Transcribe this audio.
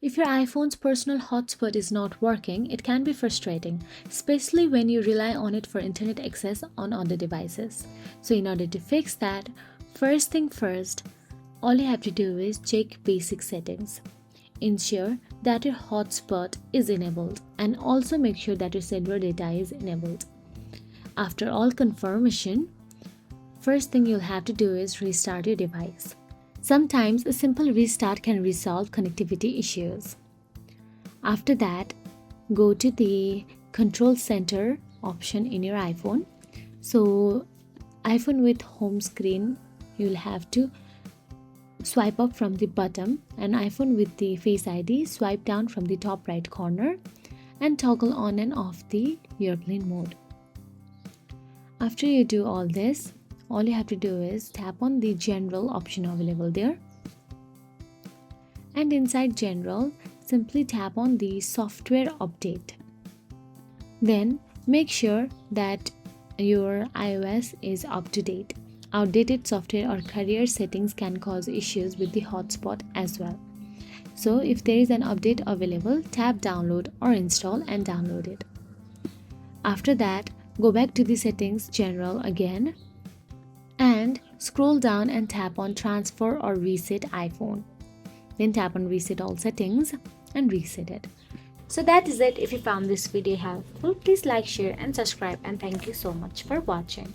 If your iPhone's personal hotspot is not working, it can be frustrating, especially when you rely on it for internet access on other devices. So in order to fix that, first thing first, all you have to do is check basic settings. Ensure that your hotspot is enabled and also make sure that your cellular data is enabled. After all confirmation, first thing you'll have to do is restart your device. Sometimes a simple restart can resolve connectivity issues. After that, go to the control center option in your iPhone. So iPhone with home screen, you'll have to swipe up from the bottom, and iPhone with the Face ID, swipe down from the top right corner and toggle on and off the airplane mode. After you do all this, all you have to do is tap on the general option available there, and inside general simply tap on the software update. Then make sure that your iOS is up to date. Outdated software or carrier settings can cause issues with the hotspot as well. So if there is an update available, tap download or install and download it. After that, go back to the settings general again and scroll down and tap on transfer or reset iPhone. Then tap on reset all settings and reset it. So that is it. If you found this video helpful, please like, share and subscribe, and thank you so much for watching.